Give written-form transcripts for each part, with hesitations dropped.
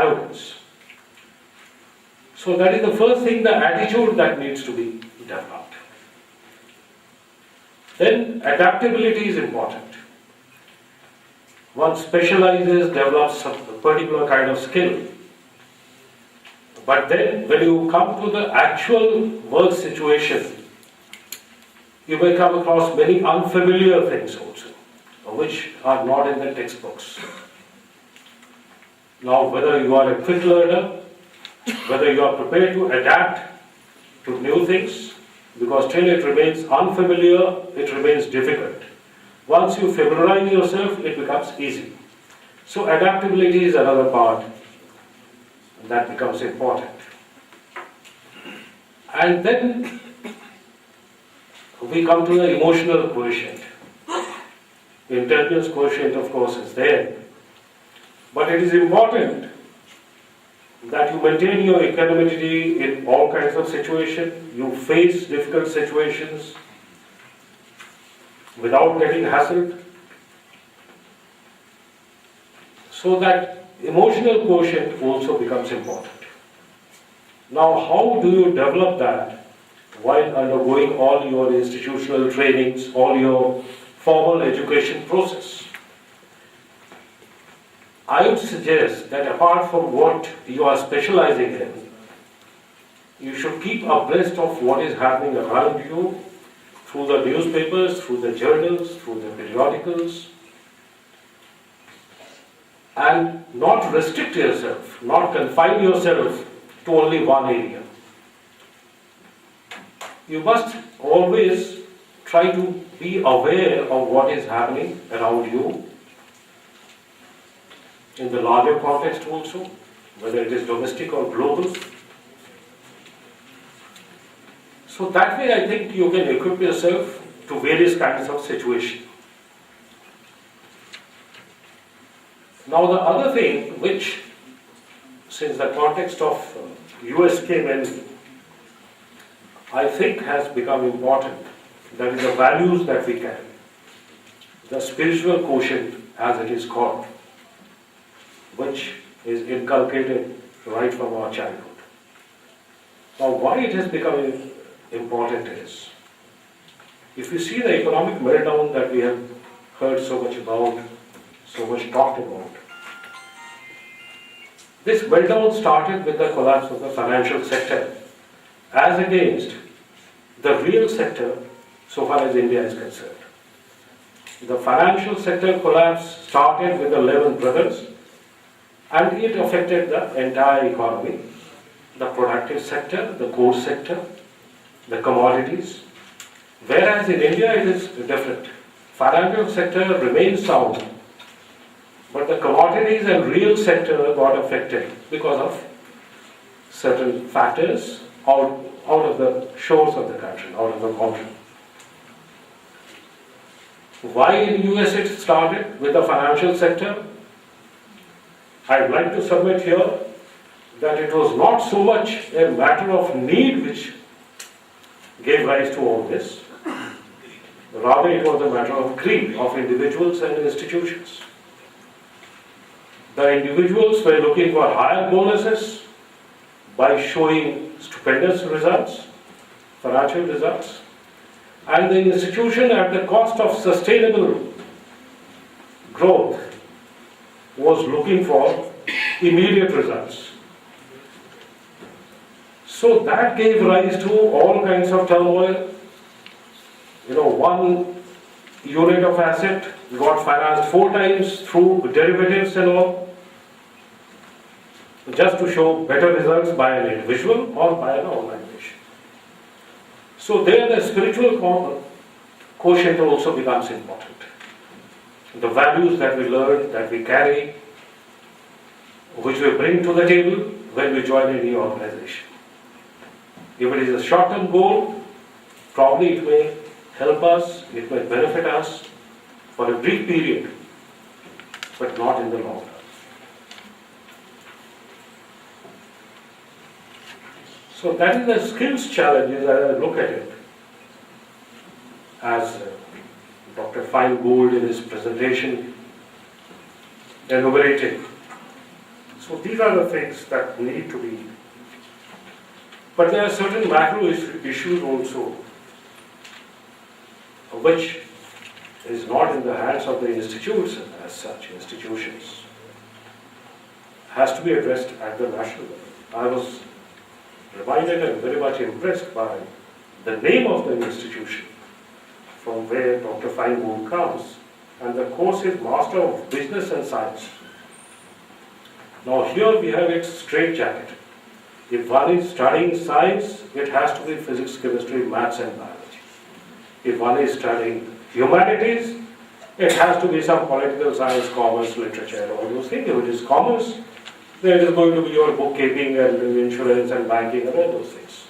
arrogance. So that is the first thing, the attitude that needs to be developed. Then adaptability is important. One specializes, develops a particular kind of skill. But then when you come to the actual work situation, you may come across many unfamiliar things also, which are not in the textbooks. Now, whether you are a quick learner, whether you are prepared to adapt to new things, because till it remains unfamiliar, it remains difficult. Once you familiarize yourself, it becomes easy. So adaptability is another part that becomes important. And then we come to the emotional quotient. The intelligence quotient, of course, is there. But it is important that you maintain your equanimity in all kinds of situations. You face difficult situations without getting hassled. So that emotional quotient also becomes important. Now, how do you develop that while undergoing all your institutional trainings, all your formal education process? I would suggest that apart from what you are specializing in, you should keep abreast of what is happening around you through the newspapers, through the journals, through the periodicals, and not restrict yourself, not confine yourself to only one area. You must always try to be aware of what is happening around you in the larger context also, whether it is domestic or global. So that way I think you can equip yourself to various kinds of situations. Now the other thing which, since the context of US came in, I think has become important, that is the values that we carry, the spiritual quotient as it is called, which is inculcated right from our childhood. Now why it has become important is, if you see the economic meltdown that we have heard so much about, so much talked about, this meltdown started with the collapse of the financial sector as against the real sector so far as India is concerned. The financial sector collapse started with the Lehman Brothers, and it affected the entire economy, the productive sector, the core sector, the commodities. Whereas in India it is different. Financial sector remains sound, but the commodities and real sector got affected because of certain factors out of the shores of the country, out of the country. Why in US it started with the financial sector? I'd like to submit here that it was not so much a matter of need which gave rise to all this. Rather, it was a matter of greed of individuals and institutions. The individuals were looking for higher bonuses by showing stupendous results, financial results, and the institution at the cost of sustainable growth was looking for immediate results. So that gave rise to all kinds of turmoil. One unit of asset got financed 4 times through derivatives and all, just to show better results by an individual or by an organization. So there the spiritual quotient also becomes important. The values that we learn, that we carry, which we bring to the table when we join any organization. If it is a short-term goal, probably it may help us, it may benefit us for a brief period, but not in the long run. So that is the skills challenge as I look at it, as Dr. Finegold in his presentation enumerated So these are the things that need to be. But there are certain macro issues also, which is not in the hands of the institutes as such, institutions. Has to be addressed at the national level. I was reminded and very much impressed by the name of the institution from where Dr. Finegold comes, and the course is Master of Business and Science. Now here we have its straitjacket. If one is studying science, it has to be physics, chemistry, maths and biology. If one is studying humanities, it has to be some political science, commerce, literature, all those things. If it is commerce, then it is going to be your bookkeeping and insurance and banking and all those things.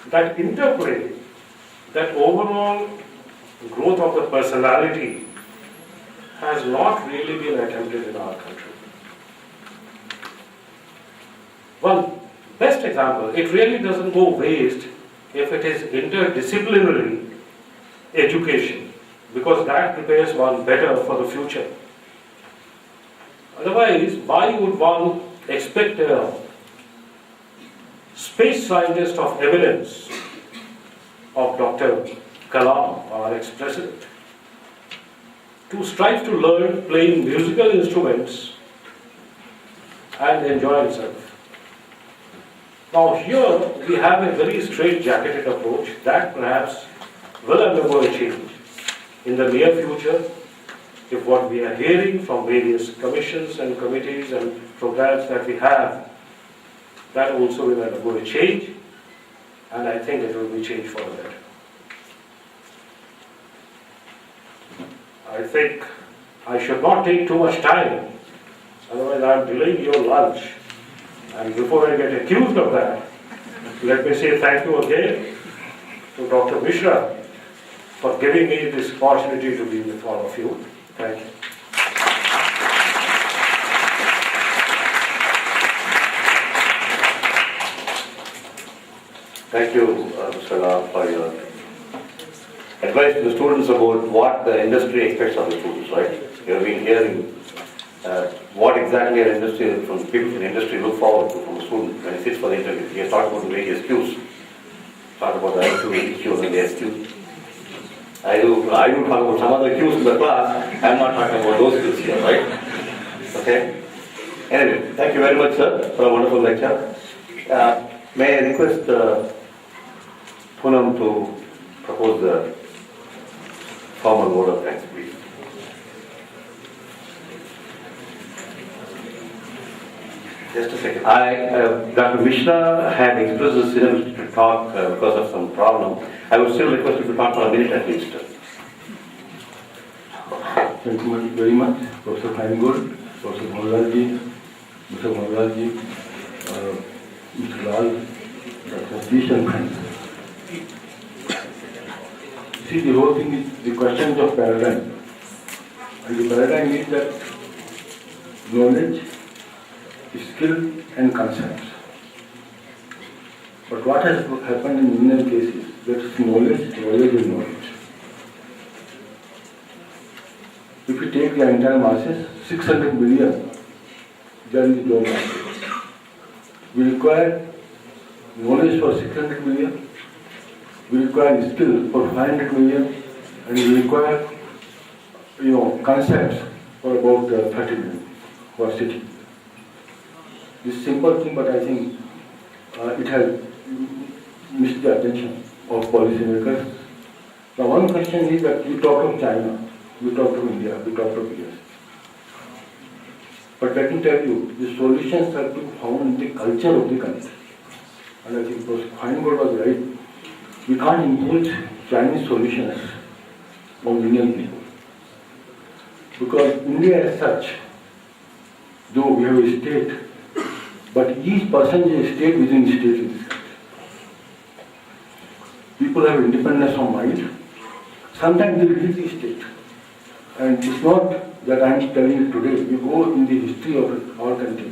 That interplay, that overall growth of the personality has not really been attempted in our country. One best example, it really doesn't go waste if it is interdisciplinary education, because that prepares one better for the future. Otherwise, why would one expect a space scientist of eminence of Dr. Kalam, our ex-president, to strive to learn playing musical instruments and enjoy himself? Now here we have a very straight-jacketed approach that perhaps will undergo a change in the near future if what we are hearing from various commissions and committees and programs that we have, that also will undergo a change, and I think it will be changed for the better. I think I should not take too much time, otherwise I am delaying your lunch. And before I get accused of that, let me say thank you again to Dr. Mishra for giving me this opportunity to be with all of you. Thank you. Thank you, Mr. Rao, for your advice to the students about what the industry expects of the students, right? You have been hearing what exactly our industry, from people in the industry look forward to from a student when he sits for the interview. He has talked about the various Qs. Talked about the IQ, EQ, and the SQ. I do talk about some other Qs in the class. I'm not talking about those Qs here, right? Okay? Anyway, thank you very much, sir, for a wonderful lecture. May I request Poonam to propose the formal vote of thanks, please. Just a second. Dr. Mishra had expressed his inability to talk because of some problem. I would still request you to talk for a minute at least. Thank you very much, Professor Finegold, Professor Bhallaji, Mr. Bhallaji, Mr. Lal, Dr. Satish and friends. See, the whole thing is the question of paradigm. And the paradigm is that knowledge, skill and concepts. But what has happened in many cases, that is knowledge is knowledge. If you take the entire masses, 600 billion, there is no market. We require knowledge for 600 million, we require skill for 500 million, and we require concepts for about 30 million for city. This simple thing, but I think it has missed the attention of policymakers. Now one question is that we talk of China, we talk of India, we talk of US. But let me tell you, the solutions have to be found in the culture of the country. And I think Prof. Finegold was right. We can't impose Chinese solutions on Indian people. Because India as such, though we have a state, but each person is a state within a state in this country. People have independence of mind. Sometimes they leave the state. And it's not that I am telling you today. You go in the history of our country,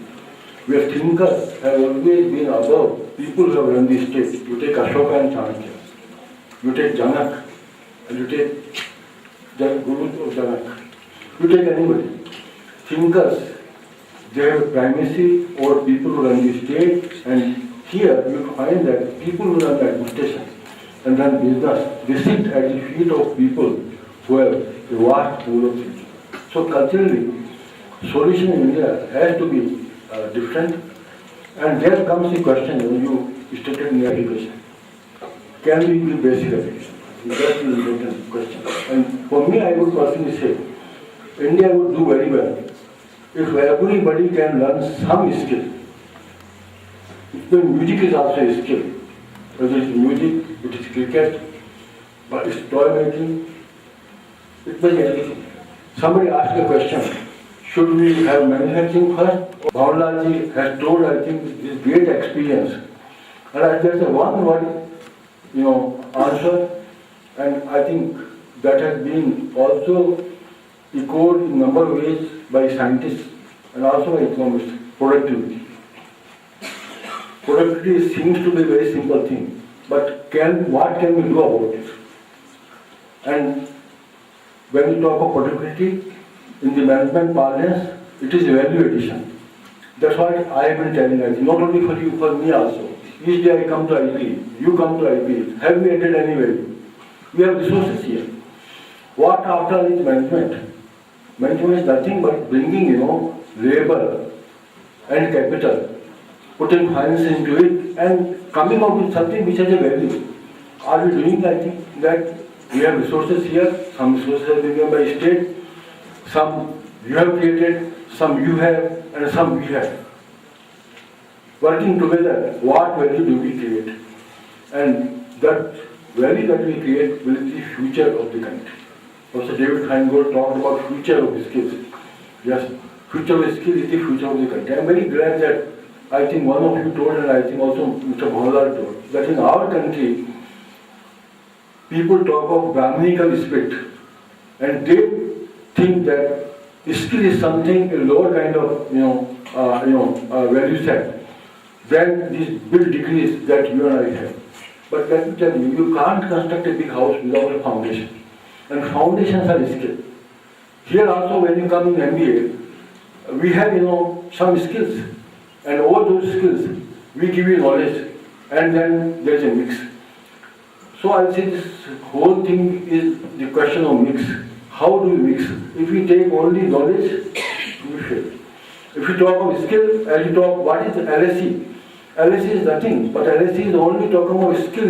where thinkers have always been above people who have run the state. You take Ashoka and Chanakya. You take Janak, and you take the Guru of Janak. You take anybody. Thinkers they have primacy over people who run the state, and here you find that people who run administration and run business, they sit at the feet of people who have a vast pool of thinking. So culturally, solution in India has to be different, and there comes the question you stated in your education. Can we give basic education? That's the important question. And for me, I would personally say, India would do very well if everybody can learn some skill. Even music is also a skill. Whether it's music, it is cricket, but it's toy making, it may be anything. Somebody asked a question, should we have manufacturing first? Bhavlal has told, I think, this great experience. And there's a one word, answer, and I think that has been also echoed in a number of ways by scientists and also by economists: productivity. Productivity seems to be a very simple thing, but what can we do about it? And when we talk of productivity, in the management parlance, it is value addition. That's what I have been telling you, not only for you, for me also. Each day I come to IP, you come to IP. Have we added any value? We have resources here. What after is management? Management is nothing but bringing, labor and capital, putting finance into it, and coming up with something which has a value. Are we doing that thing? That we have resources here, some resources have been given by state, some you have created, some you have, and some we have. Working together, what value do we create? And that value that we create will be the future of the country. Professor David Finegold talked about future of the skills. Yes, future of the skill is the future of the country. I am very glad that I think one of you told, and I think also Mr. Bhavlal told, that in our country, people talk of Brahminical spirit, and they think that skill is something, a lower kind of, value set than these big degrees that you and I have. But let me tell you, you can't construct a big house without a foundation. And foundations are skill. Here also, when you come in MBA, we have, some skills. And all those skills, we give you knowledge. And then there is a mix. So I'll say this whole thing is the question of mix. How do we mix? If we take only knowledge, we fail. If you talk of skill, as you talk, what is LSE? LSE is nothing, but LSE is only talking about skill.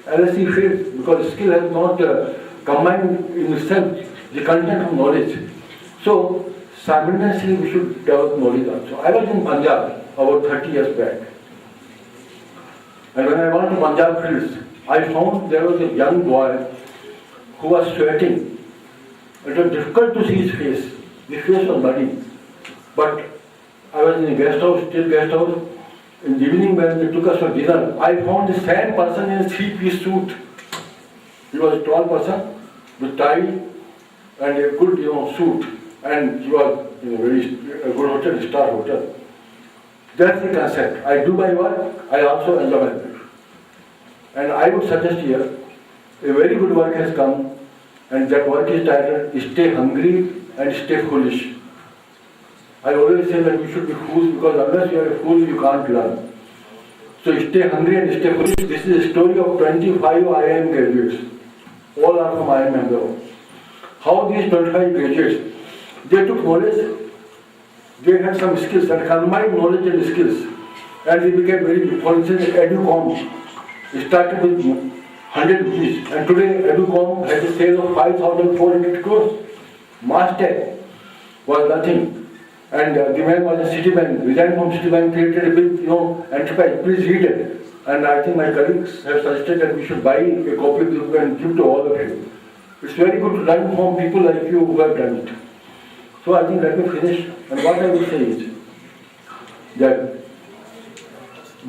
LSE fails because skill has not combined in itself the content of knowledge. So, simultaneously we should develop knowledge also. I was in Punjab about 30 years back. And when I went to Punjab fields, I found there was a young boy who was sweating. It was difficult to see his face. The face was muddy. But I was in a guest house, still guest house. In the evening when they took us for dinner, I found the same person in a three-piece suit. He was a tall person with tie and a good, suit. And he was in a very good hotel, star hotel. That's the concept. I do my work, I also enjoy my life. And I would suggest here, a very good work has come, and that work is titled, Stay Hungry and Stay Foolish. I always say that we should be fools because unless you are a fool, you can't learn. So stay hungry and stay foolish. This is a story of 25 IIM graduates. All are from IIM Ahmedabad. How these 25 graduates, they took knowledge, they had some skills and combined knowledge and skills. And they became very big. For instance, Educom started with 100 rupees and today Educom has a sale of 5,400 crores. Mastek was nothing. And the man was in Citibank, resigned from Citibank, created a big, enterprise. Please read it. And I think my colleagues have suggested that we should buy a copy of the book and give to all of you. It's very good to learn from people like you who have done it. So I think let me finish. And what I will say is that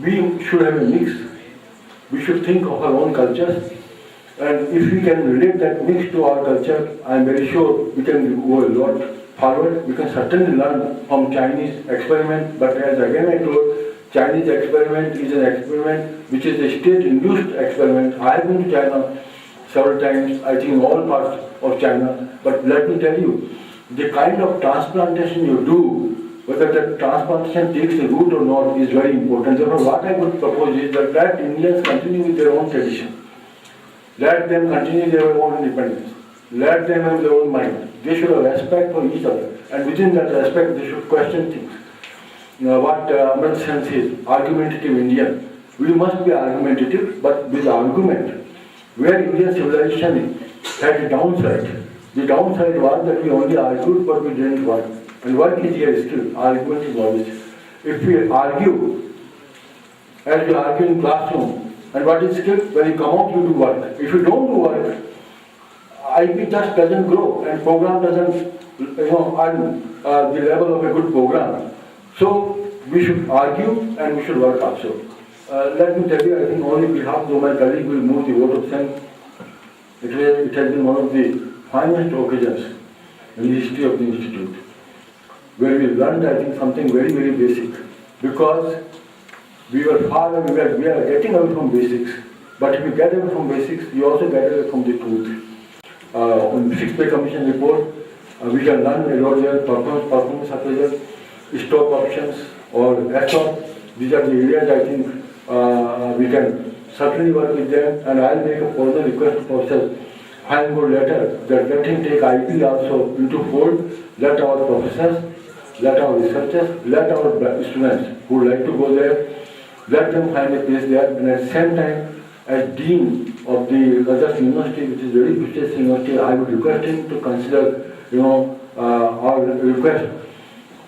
we should have a mix. We should think of our own cultures. And if we can relate that mix to our culture, I am very sure we can go a lot forward. We can certainly learn from Chinese experiment, but as again I told, Chinese experiment is an experiment which is a state-induced experiment. I have been to China several times, I think in all parts of China, but let me tell you, the kind of transplantation you do whether that transplantation takes the root or not is very important. Therefore, what I would propose is that let Indians continue with their own tradition. Let them continue their own independence. Let them have their own mind. They should have respect for each other. And within that respect, they should question things. What Amrit Sen says, argumentative Indian. We must be argumentative, but with argument. Where Indian civilization had a downside. The downside was that we only argued, but we didn't work. And work is here skill. Argument is knowledge. If we argue, as we argue in classroom, and what is skill? When you come out, you do work. If you don't do work, IP just doesn't grow, and program doesn't, earn the level of a good program. So we should argue and we should work also. Let me tell you, I think on behalf of my colleague will move the vote of thanks. It has been one of the finest occasions in the history of the institute, where we learned, I think, something very, very basic. Because we were far away, we are getting away from basics. But if you get away from basics, you also get away from the truth. On the 6-pay commission report, we can learn a lot there, performance appraisal, stock options, or ESOP. These are the areas I think we can certainly work with them. And I'll make a further request to Professor Finegold later that let him take IP also into fold. Let our professors, let our researchers, let our students who would like to go there, let them find a place there. And at the same time, as Dean of the Rutgers University, which is a very prestigious university, I would request him to consider, our request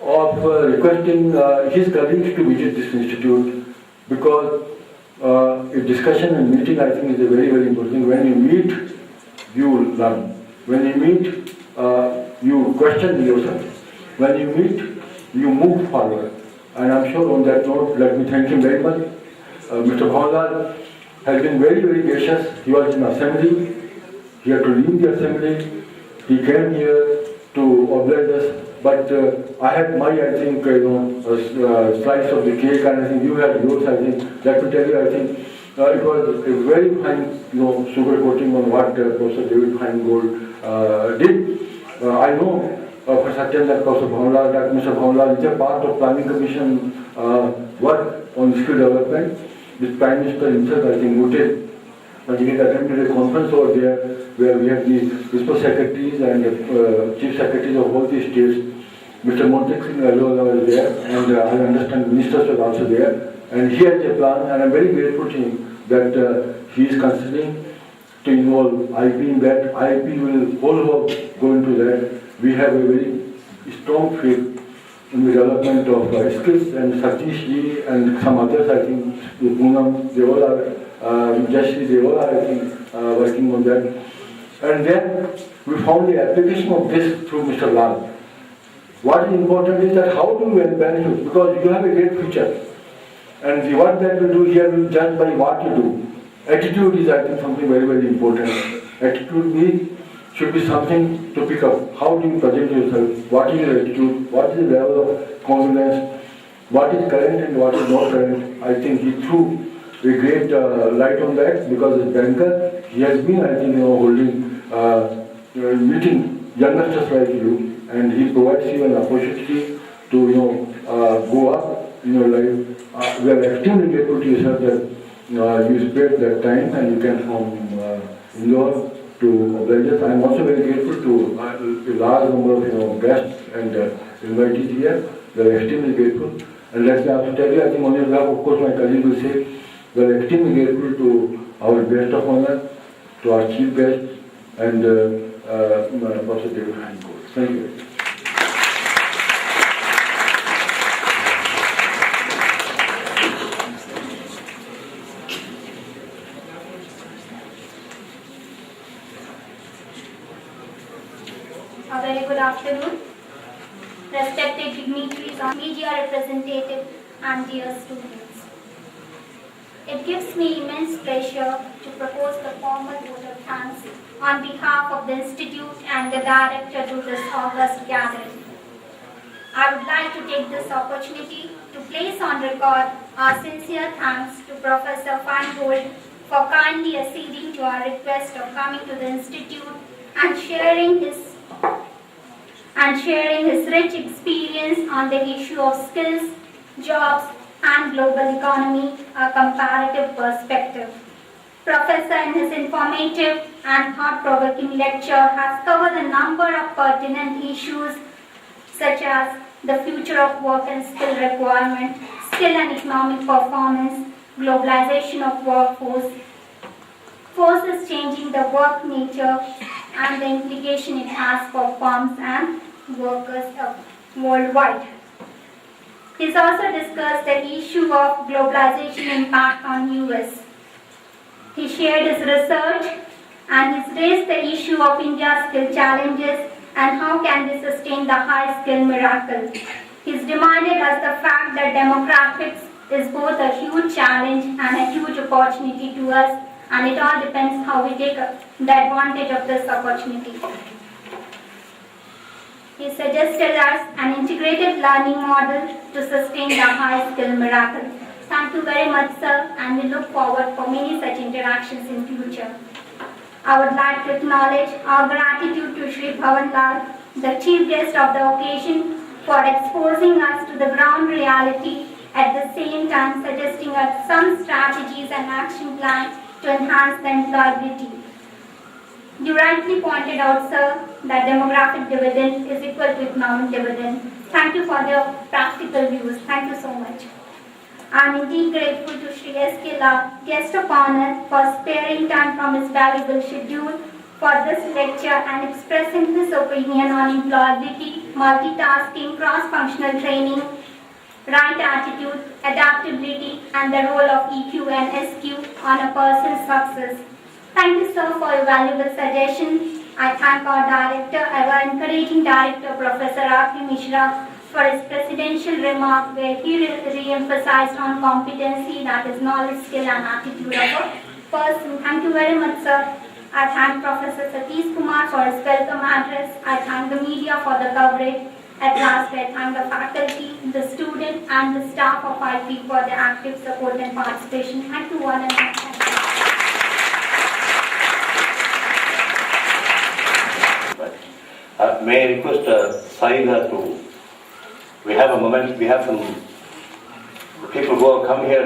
of requesting his colleagues to visit this institute, because a discussion and meeting, I think, is a very, very important thing. When you meet, you learn. When you meet, you question yourself. When you meet, you move forward. And I'm sure on that note, let me thank him very much. Mr. Bhavanlal has been very, very gracious. He was in assembly. He had to leave the assembly. He came here to oblige us. But I had my, I think, slice of the cake, and I think you had yours, I think. Let me tell you, I think it was a very fine, sugar coating on what Professor David Finegold did. I know for certain that Professor Bhavanlal, that Mr. Bhavanlal is a part of Planning Commission work on skill development. The Prime Minister himself, I think, voted. And he had attended a conference over there where we had the principal secretaries and chief secretaries of all the states. Mr. Montek Singh was there, and I understand ministers were also there. And he has a plan, and I'm very grateful to him that he is considering to involve IP in that. IP will also go into that. We have a very strong faith in the development of skills, and Satish ji and some others, I think, Poonam, they all are, Jersy, they all are, I think, working on that. And then we found the application of this through Mr. Lal. What is important is that how do we benefit? Because you have a great future. And the work that we do here will be judged by what you do. Attitude is, I think, something very, very important. Attitude should be something to pick up. How do you present yourself? What is your attitude? What is the level of confidence? What is current and what is not current? I think he threw a great light on that, because as banker, he has been, I think, holding, meeting youngsters like you, and he provides you an opportunity to, go up in your life. We are extremely grateful to you, sir, that you spared that time and you came from Indore to oblige us. I am also very grateful to a large number of guests and invitees here. We are extremely grateful. And let me also tell you, I think on your behalf, of course, my colleague will say, we are extremely grateful to our guest of honor, to our chief guest, and Professor David Finegold. Thank you. A very good afternoon, respected dignitaries, media representatives, and dear students. It gives me immense pleasure to propose the formal vote of thanks on behalf of the Institute and the Director to this august gathering. I would like to take this opportunity to place on record our sincere thanks to Professor Finegold for kindly acceding to our request of coming to the Institute and and sharing his rich experience on the issue of skills, jobs, and global economy, a comparative perspective. Professor, in his informative and thought-provoking lecture, has covered a number of pertinent issues such as the future of work and skill requirement, skill and economic performance, globalization of workforce, forces changing the work nature, and the implication it has for firms and workers worldwide. He's also discussed the issue of globalization impact on US. He shared his research and he's raised the issue of India's skill challenges and how can we sustain the high skill miracle. He's reminded us the fact that demographics is both a huge challenge and a huge opportunity to us, and it all depends how we take the advantage of this opportunity. He suggested us an integrated learning model to sustain the high skill miracle. Thank you very much, sir, and we look forward for many such interactions in future. I would like to acknowledge our gratitude to Shri Bhavan Lal, the chief guest of the occasion, for exposing us to the ground reality, at the same time suggesting us some strategies and action plans to enhance the employability. You rightly pointed out, sir, that demographic dividend is equal to economic dividend. Thank you for the practical views. Thank you so much. I am indeed grateful to Shri S.K. Lal, guest of honor, for sparing time from his valuable schedule for this lecture and expressing his opinion on employability, multitasking, cross-functional training, right attitude, adaptability, and the role of EQ and SQ on a person's success. Thank you, sir, for your valuable suggestions. I thank our director, our encouraging director, Professor R.P. Mishra, for his presidential remark where he re-emphasized on competency, that is knowledge, skill and attitude of a person. Thank you very much, sir. I thank Professor Satish Kumar for his welcome address. I thank the media for the coverage. At last, I thank the faculty, the students and the staff of IP for their active support and participation. Thank you one and all. May I request Saida to, we have some people who have come here.